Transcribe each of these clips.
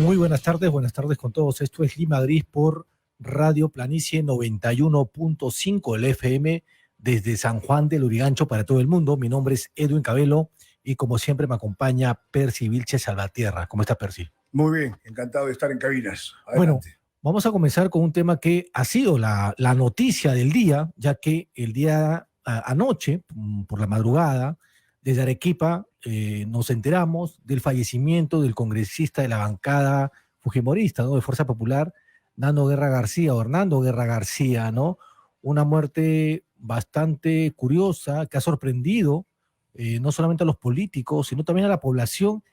Muy buenas tardes con todos. Esto es Lima Gris por Radio Planicie 91.5 el FM desde San Juan del Urigancho para todo el mundo. Mi nombre es Edwin Cabello y como siempre me acompaña Percy Vilche Salvatierra. ¿Cómo está Percy? Muy bien, encantado de estar en cabinas. Adelante. Bueno, vamos a comenzar con un tema que ha sido la noticia del día, ya que el día anoche, por la madrugada, desde Arequipa nos enteramos del fallecimiento del congresista de la bancada fujimorista, ¿no?, de Fuerza Popular, Nando Guerra García, o Hernando Guerra García, ¿no? Una muerte bastante curiosa que ha sorprendido no solamente a los políticos, sino también a la población.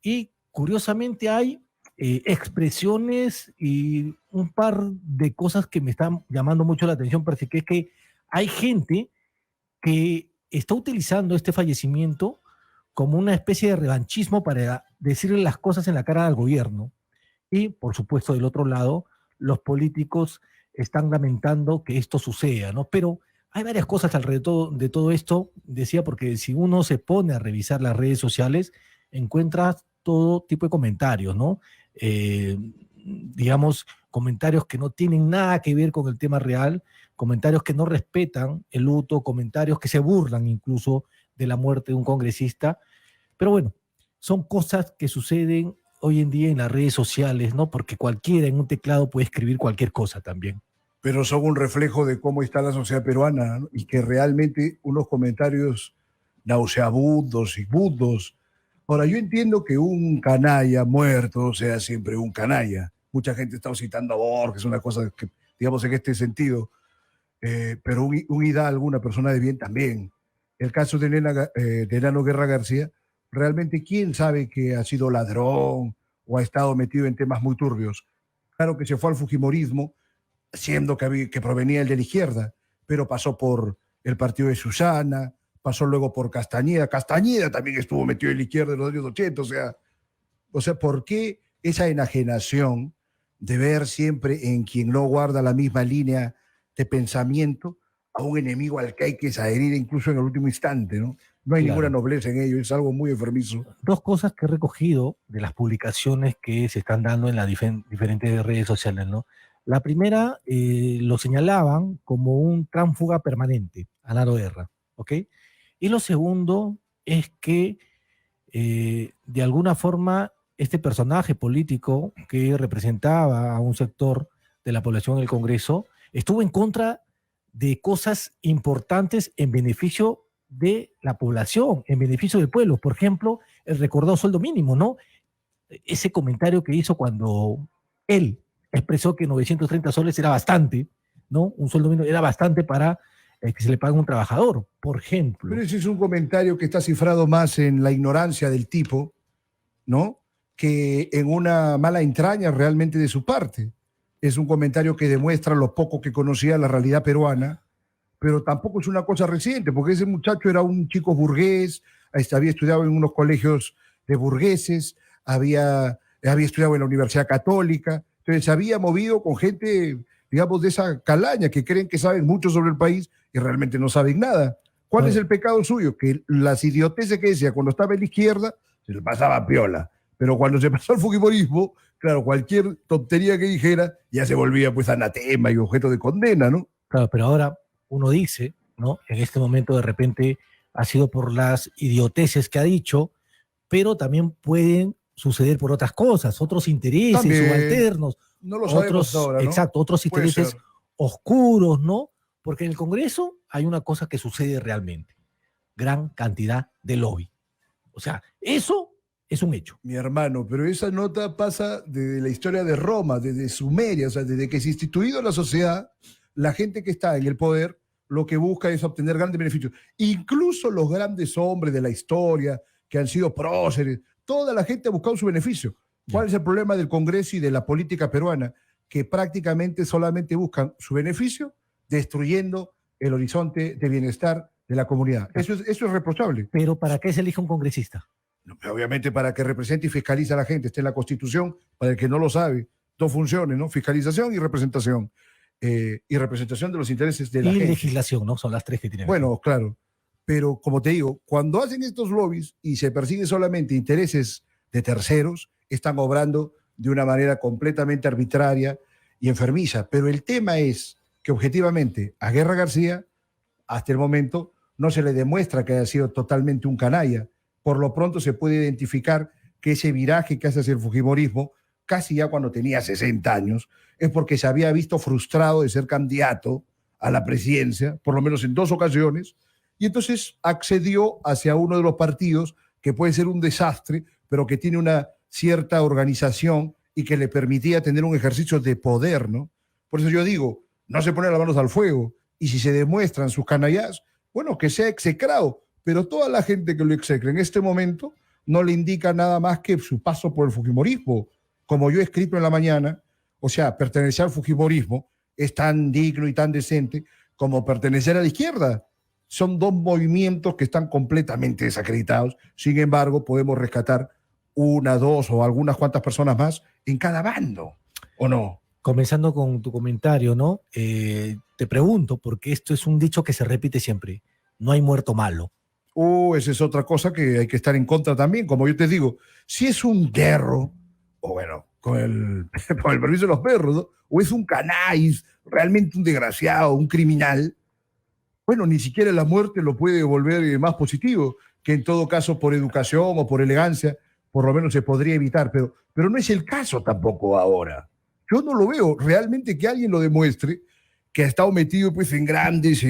Y curiosamente hay expresiones y un par de cosas que me están llamando mucho la atención, parece que es que hay gente que está utilizando este fallecimiento como una especie de revanchismo para decirle las cosas en la cara al gobierno. Y, por supuesto, del otro lado, los políticos están lamentando que esto suceda, ¿no? Pero hay varias cosas alrededor de todo esto, decía, porque si uno se pone a revisar las redes sociales, encuentras todo tipo de comentarios, ¿no? Digamos, comentarios que no tienen nada que ver con el tema real, comentarios que no respetan el luto, comentarios que se burlan incluso de la muerte de un congresista. Pero bueno, son cosas que suceden hoy en día en las redes sociales, ¿no? Porque cualquiera en un teclado puede escribir cualquier cosa también. Pero son un reflejo de cómo está la sociedad peruana, ¿no? Y que realmente unos comentarios nauseabundos y bundos. Ahora, yo entiendo que un canalla muerto sea siempre un canalla. Mucha gente está citando a Borges, una cosa que, digamos, en este sentido. Pero un Hidalgo, una persona de bien también. El caso de Nano Guerra García, realmente, ¿quién sabe que ha sido ladrón o ha estado metido en temas muy turbios? Claro que se fue al fujimorismo, siendo que provenía el de la izquierda, pero pasó por el partido de Susana, pasó luego por Castañeda. Castañeda también estuvo metido en la izquierda en los años 80. O sea, ¿por qué esa enajenación de ver siempre en quien no guarda la misma línea de pensamiento a un enemigo al que hay que adherir incluso en el último instante, ¿no? No hay ninguna nobleza en ello, es algo muy enfermizo. Dos cosas que he recogido de las publicaciones que se están dando en las diferentes redes sociales, ¿no? La primera lo señalaban como un tránsfuga permanente, a Naro Guerra, ¿ok? Y lo segundo es que de alguna forma este personaje político que representaba a un sector de la población del Congreso estuvo en contra de cosas importantes en beneficio de la población, en beneficio del pueblo. Por ejemplo, el recordado sueldo mínimo, ¿no? Ese comentario que hizo cuando él expresó que 930 soles era bastante, ¿no? Un sueldo mínimo era bastante para que se le pague a un trabajador, por ejemplo. Pero ese es un comentario que está cifrado más en la ignorancia del tipo, ¿no?, que en una mala entraña realmente de su parte. Es un comentario que demuestra lo poco que conocía la realidad peruana, pero tampoco es una cosa reciente, porque ese muchacho era un chico burgués, había estudiado en unos colegios de burgueses, había estudiado en la Universidad Católica, entonces se había movido con gente, digamos, de esa calaña, que creen que saben mucho sobre el país y realmente no saben nada. ¿Cuál es el pecado suyo? Que las idioteces que decía cuando estaba en la izquierda se le pasaba piola, pero cuando se pasó al fujimorismo, claro, cualquier tontería que dijera ya se volvía pues anatema y objeto de condena, ¿no? Claro, pero ahora uno dice, ¿no? En este momento de repente ha sido por las idioteces que ha dicho, pero también pueden suceder por otras cosas, otros intereses también, subalternos, no lo sabemos ahora, ¿no? Exacto, otros intereses oscuros, ¿no? Porque en el Congreso hay una cosa que sucede realmente, gran cantidad de lobby. O sea, eso es un hecho. Mi hermano, pero esa nota pasa desde la historia de Roma, desde Sumeria, o sea, desde que se ha instituido la sociedad, la gente que está en el poder lo que busca es obtener grandes beneficios. Incluso los grandes hombres de la historia, que han sido próceres, toda la gente ha buscado su beneficio. ¿Cuál es el problema del Congreso y de la política peruana? Que prácticamente solamente buscan su beneficio destruyendo el horizonte de bienestar de la comunidad. Eso es reprochable. Pero ¿para qué se elige un congresista? Obviamente para que represente y fiscalice a la gente. Está en la Constitución, para el que no lo sabe, dos funciones, ¿no? Fiscalización y representación. Y representación de los intereses de la gente. Y legislación, ¿no? Son las tres que tienen. Bueno, claro. Pero como te digo, cuando hacen estos lobbies y se persiguen solamente intereses de terceros, están obrando de una manera completamente arbitraria y enfermiza. Pero el tema es que objetivamente a Guerra García, hasta el momento, no se le demuestra que haya sido totalmente un canalla. Por lo pronto se puede identificar que ese viraje que hace hacia el fujimorismo, casi ya cuando tenía 60 años, es porque se había visto frustrado de ser candidato a la presidencia, por lo menos en 2 ocasiones, y entonces accedió hacia uno de los partidos que puede ser un desastre, pero que tiene una cierta organización y que le permitía tener un ejercicio de poder, ¿no? Por eso yo digo, no se ponen las manos al fuego, y si se demuestran sus canallas, bueno, que sea execrado, pero toda la gente que lo execra en este momento no le indica nada más que su paso por el fujimorismo. Como yo he escrito en la mañana, o sea, pertenecer al fujimorismo es tan digno y tan decente como pertenecer a la izquierda. Son 2 movimientos que están completamente desacreditados. Sin embargo, podemos rescatar 1, 2 o algunas cuantas personas más en cada bando, ¿o no? Comenzando con tu comentario, ¿no? Te pregunto, porque esto es un dicho que se repite siempre: no hay muerto malo. Esa es otra cosa que hay que estar en contra también. Como yo te digo, si es un guerro, o bueno, con el permiso de los perros, ¿no? O es un canais, realmente un desgraciado, un criminal, bueno, ni siquiera la muerte lo puede volver más positivo, que en todo caso por educación o por elegancia, por lo menos se podría evitar, pero no es el caso tampoco ahora. Yo no lo veo realmente que alguien lo demuestre, que ha estado metido pues en grandes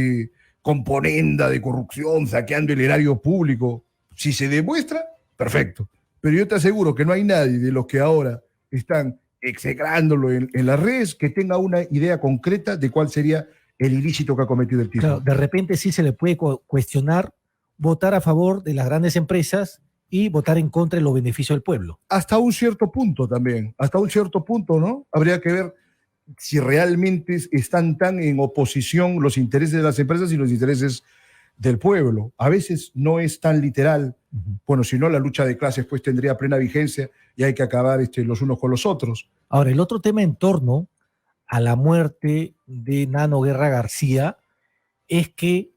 componendas de corrupción, saqueando el erario público. Si se demuestra, perfecto. Pero yo te aseguro que no hay nadie de los que ahora están execrándolo en las redes que tenga una idea concreta de cuál sería el ilícito que ha cometido el tipo. Claro, de repente sí se le puede cuestionar votar a favor de las grandes empresas y votar en contra de los beneficios del pueblo. Hasta un cierto punto también, hasta un cierto punto, ¿no? Habría que ver si realmente están tan en oposición los intereses de las empresas y los intereses del pueblo. A veces no es tan literal. Bueno, si no, la lucha de clases pues tendría plena vigencia y hay que acabar los unos con los otros. Ahora, el otro tema en torno a la muerte de Nano Guerra García es que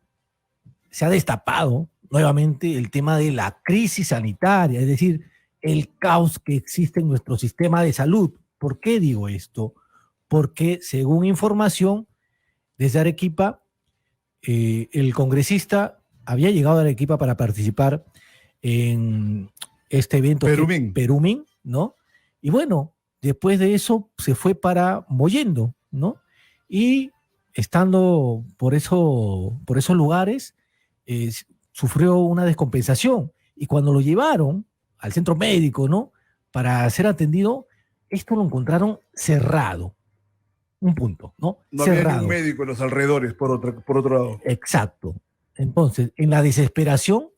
se ha destapado nuevamente el tema de la crisis sanitaria, es decir, el caos que existe en nuestro sistema de salud. ¿Por qué digo esto? Porque según información desde Arequipa, el congresista había llegado a Arequipa para participar en este evento Perumín, ¿no? Y bueno, después de eso se fue para Mollendo, ¿no? Y estando por esos lugares, sufrió una descompensación. Y cuando lo llevaron al centro médico, ¿no? Para ser atendido, esto lo encontraron cerrado. Un punto, ¿no? No cerrado. Había ningún médico en los alrededores, por otro lado. Exacto. Entonces, en la desesperación,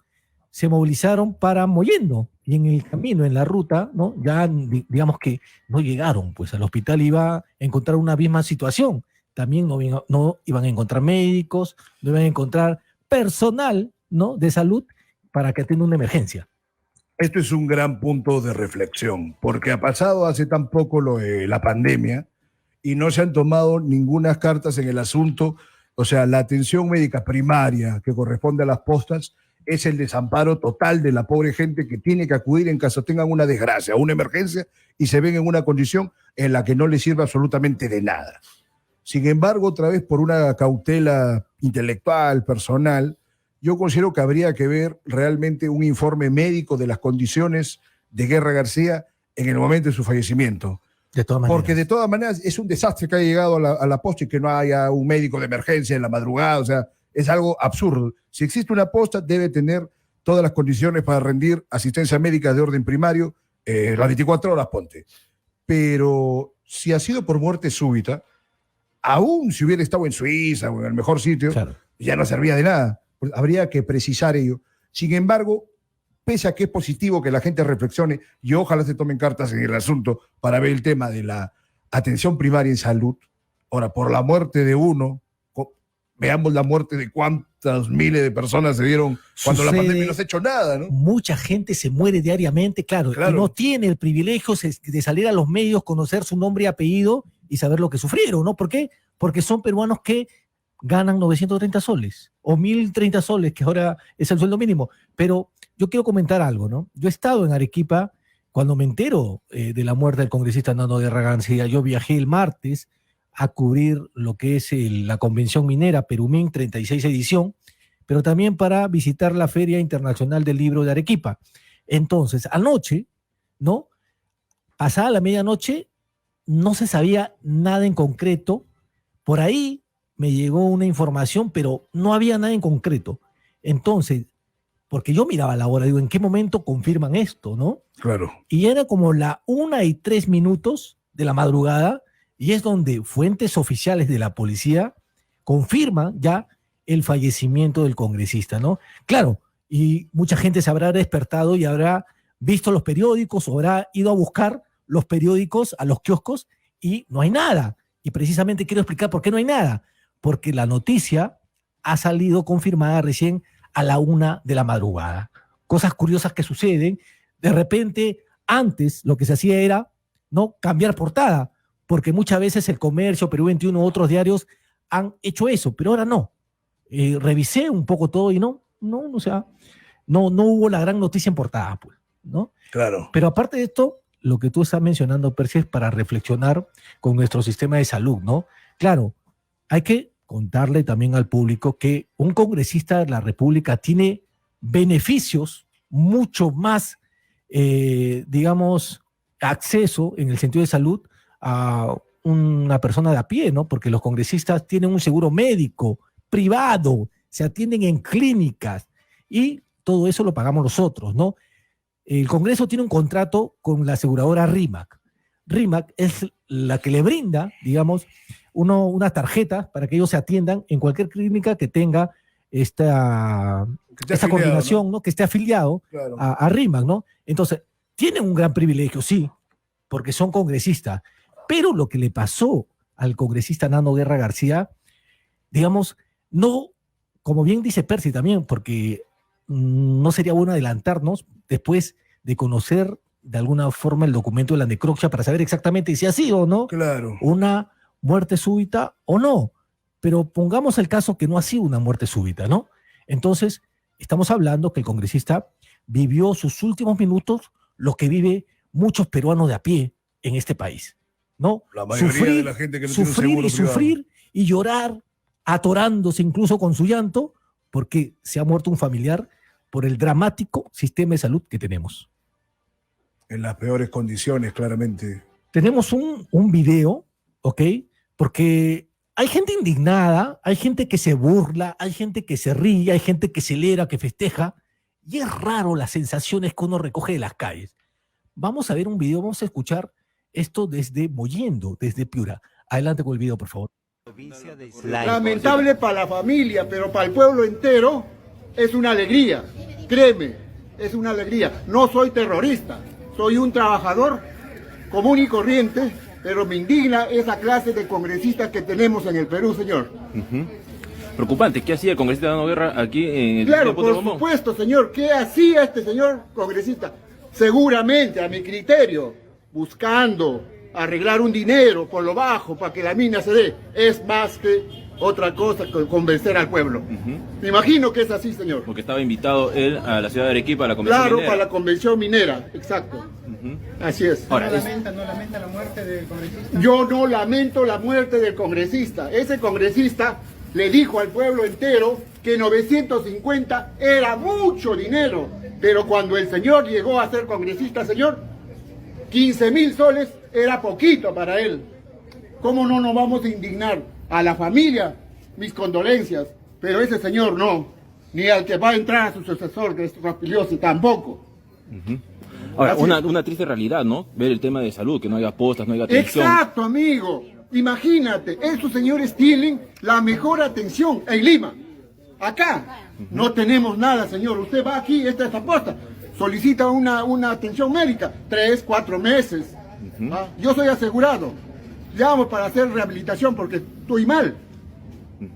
se movilizaron para Mollendo. Y en el camino, en la ruta, ¿no? Ya digamos que no llegaron pues al hospital, iba a encontrar una misma situación. También no iban a encontrar médicos, no iban a encontrar personal, ¿no? De salud para que atienda una emergencia. Esto es un gran punto de reflexión, porque ha pasado hace tan poco la pandemia y no se han tomado ninguna cartas en el asunto. O sea, la atención médica primaria que corresponde a las postas es el desamparo total de la pobre gente que tiene que acudir en caso tengan una desgracia o una emergencia y se ven en una condición en la que no les sirve absolutamente de nada. Sin embargo, otra vez por una cautela intelectual, personal, yo considero que habría que ver realmente un informe médico de las condiciones de Guerra García en el momento de su fallecimiento. De todas maneras. Porque de todas maneras es un desastre que haya llegado a la posta y que no haya un médico de emergencia en la madrugada. O sea, es algo absurdo. Si existe una posta, debe tener todas las condiciones para rendir asistencia médica de orden primario las 24 horas, ponte. Pero si ha sido por muerte súbita, aún si hubiera estado en Suiza o en el mejor sitio, claro, ya no servía de nada. Pues habría que precisar ello. Sin embargo, pese a que es positivo que la gente reflexione y ojalá se tomen cartas en el asunto para ver el tema de la atención primaria en salud. Ahora, por la muerte de uno, veamos la muerte de cuántas miles de personas se dieron cuando la pandemia no se ha hecho nada, ¿no? Mucha gente se muere diariamente, claro, y no tiene el privilegio de salir a los medios, conocer su nombre y apellido y saber lo que sufrieron, ¿no? ¿Por qué? Porque son peruanos que ganan 930 soles o 1.030 soles, que ahora es el sueldo mínimo. Pero yo quiero comentar algo, ¿no? Yo he estado en Arequipa cuando me entero de la muerte del congresista Nando Guerra García, yo viajé el martes a cubrir lo que es la Convención Minera Perumín 36 edición, pero también para visitar la Feria Internacional del Libro de Arequipa. Entonces, anoche, ¿no? Pasada la medianoche, no se sabía nada en concreto. Por ahí me llegó una información, pero no había nada en concreto. Entonces, porque yo miraba la hora, digo, ¿en qué momento confirman esto, no? Claro. Y era como la 1:03 de la madrugada, y es donde fuentes oficiales de la policía confirman ya el fallecimiento del congresista, ¿no? Claro, y mucha gente se habrá despertado y habrá visto los periódicos o habrá ido a buscar los periódicos a los kioscos y no hay nada. Y precisamente quiero explicar por qué no hay nada. Porque la noticia ha salido confirmada recién a la 1 de la madrugada. Cosas curiosas que suceden. De repente, antes lo que se hacía era no cambiar portada, porque muchas veces el Comercio, Perú 21, otros diarios han hecho eso, pero ahora no. Revisé un poco todo y no hubo la gran noticia en portada, pues, ¿no? Claro. Pero aparte de esto, lo que tú estás mencionando, Percy, es para reflexionar con nuestro sistema de salud, ¿no? Claro, hay que contarle también al público que un congresista de la República tiene beneficios mucho más, digamos, acceso en el sentido de salud a una persona de a pie, ¿no? Porque los congresistas tienen un seguro médico privado, se atienden en clínicas y todo eso lo pagamos nosotros, ¿no? El Congreso tiene un contrato con la aseguradora RIMAC. RIMAC es la que le brinda, digamos, unas tarjetas para que ellos se atiendan en cualquier clínica que tenga esta coordinación, ¿no? Que esté afiliado, claro, a RIMAC, ¿no? Entonces, tienen un gran privilegio, sí, porque son congresistas, pero lo que le pasó al congresista Nando Guerra García, digamos, no, como bien dice Percy también, porque no sería bueno adelantarnos después de conocer de alguna forma el documento de la necropsia para saber exactamente si ha sido o no, claro, una muerte súbita o no. Pero pongamos el caso que no ha sido una muerte súbita, ¿no? Entonces, estamos hablando que el congresista vivió sus últimos minutos lo que vive muchos peruanos de a pie en este país, ¿no? La mayoría de la gente que no tiene un seguro privado. Sufrir y llorar, atorándose incluso con su llanto, porque se ha muerto un familiar por el dramático sistema de salud que tenemos. En las peores condiciones, claramente. Tenemos un video, ¿ok? Porque hay gente indignada, hay gente que se burla, hay gente que se ríe, hay gente que celebra, que festeja, y es raro las sensaciones que uno recoge de las calles. Vamos a ver un video, vamos a escuchar esto desde Mollendo, desde Piura. Adelante con el video, por favor. Lamentable para la familia, pero para el pueblo entero es una alegría. Créeme, es una alegría. No soy terrorista, soy un trabajador común y corriente, pero me indigna esa clase de congresistas que tenemos en el Perú, señor. Preocupante, ¿qué hacía el congresista Nando Guerra aquí en el Claro, por supuesto, señor. ¿Qué hacía este señor congresista? Seguramente, a mi criterio, buscando arreglar un dinero por lo bajo para que la mina se dé. Es más que otra cosa que convencer al pueblo. Me imagino que es así, señor. Porque estaba invitado él a la ciudad de Arequipa a la convención minera. Claro, para la convención minera, exacto. Así es. Ahora, ¿No lamenta la muerte del congresista? Yo no lamento la muerte del congresista. Ese congresista le dijo al pueblo entero que 950 era mucho dinero. Pero cuando el señor llegó a ser congresista, señor, 15.000 soles era poquito para él. ¿Cómo no nos vamos a indignar? A la familia, mis condolencias, pero ese señor no. Ni al que va a entrar a su sucesor, que es Raspiliosi, tampoco. Ahora, una triste realidad, ¿no? Ver el tema de salud, que no haya postas, no haya atención. Exacto, amigo. Imagínate, esos señores tienen la mejor atención en Lima. Acá no tenemos nada, señor. Usted va aquí, esta es la posta, solicita una atención médica, 3, 4 meses. Yo soy asegurado. Llamo para hacer rehabilitación porque estoy mal.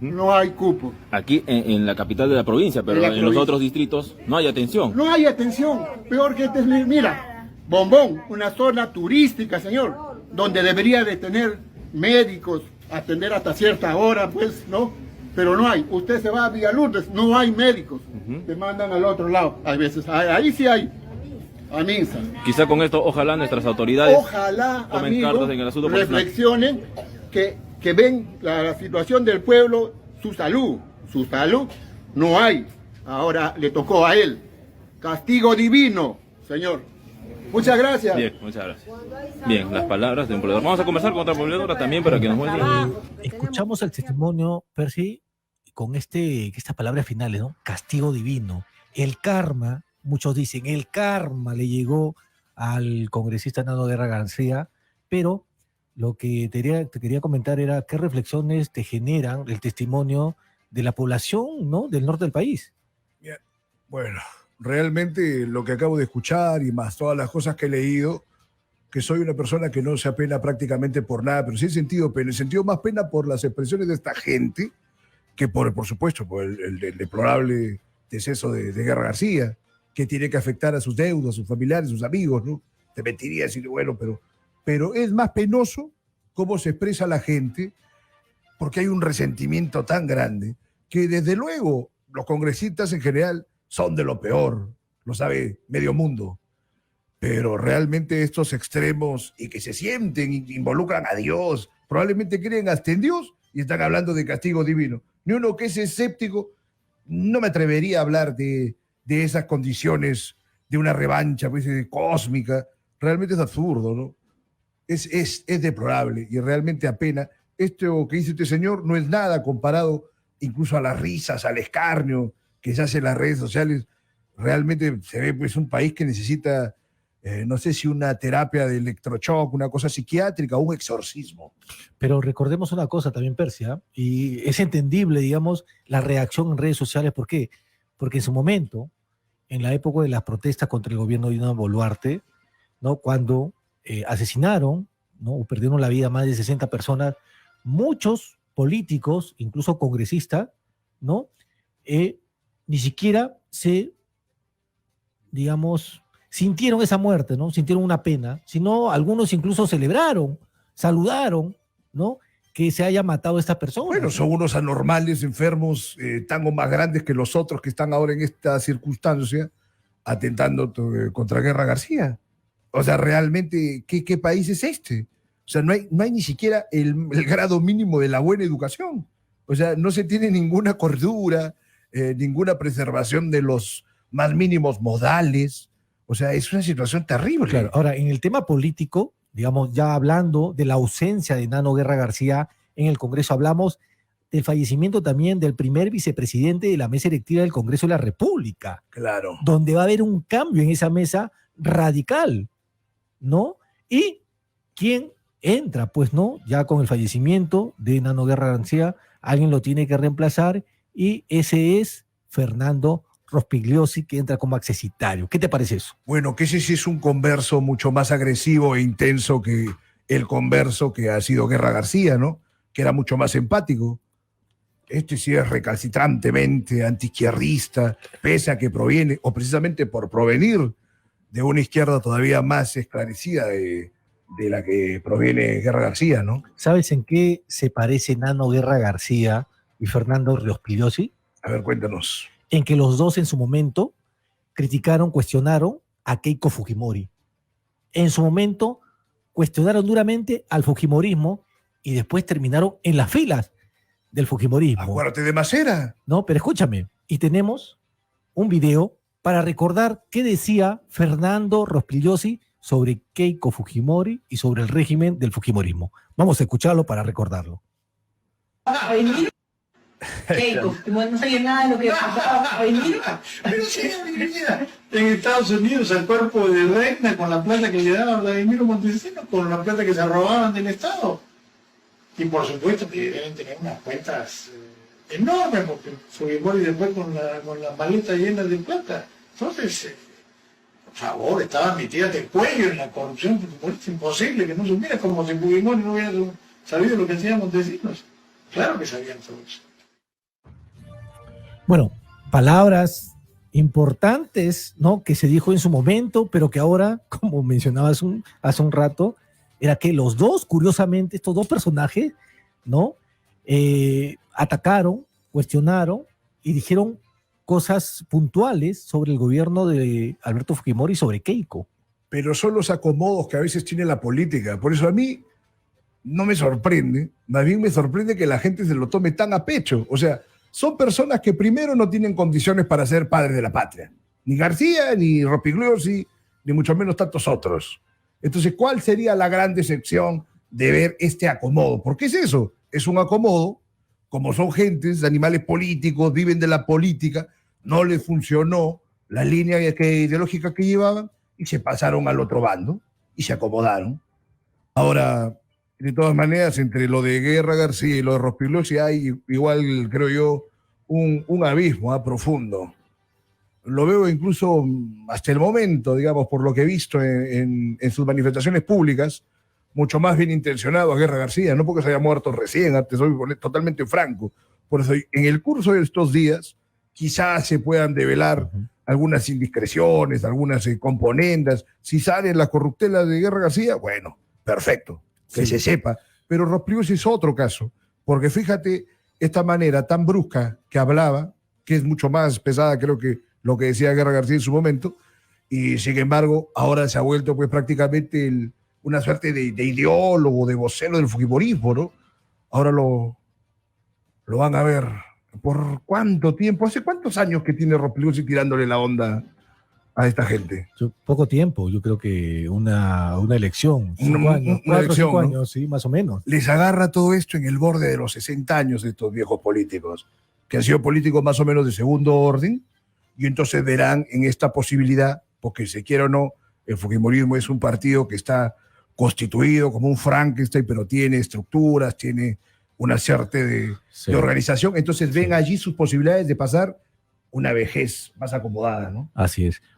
No hay cupo. Aquí en la capital de la provincia, pero en los otros distritos no hay atención. No hay atención. Peor que este, mira, Bombón, una zona turística, señor, donde debería de tener médicos, atender hasta cierta hora, pues, ¿no? Pero no hay. Usted se va a Villa Lourdes, no hay médicos. Te mandan al otro lado. Hay veces, ahí sí hay. a Minsa. Quizá con esto, ojalá nuestras autoridades Ojalá, tomen amigos, cartas en el asunto. reflexionen, que ven la situación del pueblo, su salud no hay. Ahora le tocó a él. Castigo divino, señor. Muchas gracias. Bien, muchas gracias. Bien, las palabras de un poblador. Vamos a conversar con otra pobladora también para que nos muestre. Escuchamos el testimonio, Percy, con estas palabras finales, ¿no? Castigo divino. El karma, muchos dicen, el karma le llegó al congresista Nano Guerra García, pero lo que te quería comentar era qué reflexiones te generan el testimonio de la población, ¿no?, del norte del país. Bueno, realmente lo que acabo de escuchar y más todas las cosas que he leído, que soy una persona que no se apena prácticamente por nada, pero sí he sentido pena. He sentido más pena por las expresiones de esta gente que por supuesto, por el deplorable deceso de Guerra García, que tiene que afectar a sus deudos, a sus familiares, a sus amigos, ¿no? Te mentiría decir, bueno, pero es más penoso cómo se expresa la gente, porque hay un resentimiento tan grande que desde luego los congresistas en general son de lo peor, lo sabe medio mundo, pero realmente estos extremos y que se sienten, involucran a Dios, probablemente creen hasta en Dios y están hablando de castigo divino. Ni uno que es escéptico, no me atrevería a hablar de esas condiciones de una revancha pues, cósmica. Realmente es absurdo, ¿no? Es deplorable y realmente apena. Esto que dice este señor no es nada comparado incluso a las risas, al escarnio que se hace en las redes sociales. Realmente se ve pues un país que necesita, no sé si una terapia de electrochoc, una cosa psiquiátrica, un exorcismo. Pero recordemos una cosa también, Persia, y es entendible, digamos, la reacción en redes sociales. ¿Por qué? Porque en su momento, en la época de las protestas contra el gobierno de Dina Boluarte, ¿no?, cuando asesinaron, ¿no?, o perdieron la vida más de 60 personas, muchos políticos, incluso congresistas, ¿no?, ni siquiera digamos, sintieron esa muerte, ¿no? Sintieron una pena, sino algunos incluso celebraron, saludaron, ¿no?, que se haya matado a esta persona. Bueno, son unos anormales, enfermos, tan o más grandes que los otros que están ahora en esta circunstancia atentando contra Guerra García. O sea, realmente, ¿qué país es este? O sea, no hay ni siquiera el grado mínimo de la buena educación. O sea, no se tiene ninguna cordura, ninguna preservación de los más mínimos modales. O sea, es una situación terrible. Claro. Ahora, en el tema político, digamos, ya hablando de la ausencia de Nano Guerra García en el Congreso, hablamos del fallecimiento también del primer vicepresidente de la mesa directiva del Congreso de la República. Claro. Donde va a haber un cambio en esa mesa radical, ¿no? Y quién entra, pues, ¿no? Ya con el fallecimiento de Nano Guerra García, alguien lo tiene que reemplazar y ese es Fernando Rospigliosi, que entra como accesitario. ¿Qué te parece eso? Bueno, que ese sí es un converso mucho más agresivo e intenso que el converso que ha sido Guerra García, ¿no? Que era mucho más empático. Este sí es recalcitrantemente antiizquierdista, pese a que proviene, o precisamente por provenir de una izquierda todavía más esclarecida de la que proviene Guerra García, ¿no? ¿Sabes en qué se parece Nano Guerra García y Fernando Rospigliosi? A ver, cuéntanos. En que los dos en su momento criticaron, cuestionaron a Keiko Fujimori. En su momento cuestionaron duramente al fujimorismo y después terminaron en las filas del fujimorismo. Acuérdate de Macera. No, pero escúchame. Y tenemos un video para recordar qué decía Fernando Rospigliosi sobre Keiko Fujimori y sobre el régimen del fujimorismo. Vamos a escucharlo para recordarlo. Keiko, no sabía nada de lo que pasaba. Pero sí, vivía en Estados Unidos al cuerpo de reina con la plata que le daban a Vladimiro Montesinos, con la plata que se robaban del Estado. Y por supuesto que deben tener unas cuentas enormes, porque Fujimori después con la maleta llena de plata. Entonces, por favor, estaban metidas de cuello en la corrupción, porque es imposible que no supiera, como si Fujimori no hubiera sabido lo que hacía Montesinos. Claro que sabían todo eso. Bueno, palabras importantes, ¿no?, que se dijo en su momento, pero que ahora, como mencionabas hace un rato, era que los dos, curiosamente, estos dos personajes, ¿no?, atacaron, cuestionaron y dijeron cosas puntuales sobre el gobierno de Alberto Fujimori y sobre Keiko. Pero son los acomodos que a veces tiene la política. Por eso a mí no me sorprende, más bien me sorprende que la gente se lo tome tan a pecho. O sea, son personas que primero no tienen condiciones para ser padres de la patria. Ni García, ni Rospigliosi, ni mucho menos tantos otros. Entonces, ¿cuál sería la gran decepción de ver este acomodo? Porque es eso, es un acomodo, como son gentes, animales políticos, viven de la política, no les funcionó la línea ideológica que llevaban y se pasaron al otro bando y se acomodaron. Ahora, de todas maneras, entre lo de Guerra García y lo de Rospigliosi hay igual, creo yo, un abismo profundo. Lo veo incluso hasta el momento, digamos, por lo que he visto en sus manifestaciones públicas, mucho más bien intencionado a Guerra García, no porque se haya muerto recién, te soy totalmente franco. Por eso, en el curso de estos días, quizás se puedan develar algunas indiscreciones, algunas componendas. Si salen las corruptelas de Guerra García, bueno, perfecto, que se sepa. Pero Rospigliosi es otro caso, porque fíjate esta manera tan brusca que hablaba, que es mucho más pesada, creo que lo que decía Guerra García en su momento, y sin embargo ahora se ha vuelto pues prácticamente una suerte de ideólogo, de vocero del fujimorismo, ¿no? Ahora lo van a ver. ¿Por cuánto tiempo? ¿Hace cuántos años que tiene Rospigliosi tirándole la onda a esta gente? Poco tiempo, yo creo que una elección. 5 años, Una 4 o elección, 5 ¿no? años, sí, más o menos. Les agarra todo esto en el borde de los 60 años de estos viejos políticos, que han sido políticos más o menos de segundo orden, y entonces verán en esta posibilidad, porque se quiera o no, el fujimorismo es un partido que está constituido como un Frankenstein, pero tiene estructuras, tiene una suerte de organización, entonces ven allí sus posibilidades de pasar una vejez más acomodada, ¿no? Así es.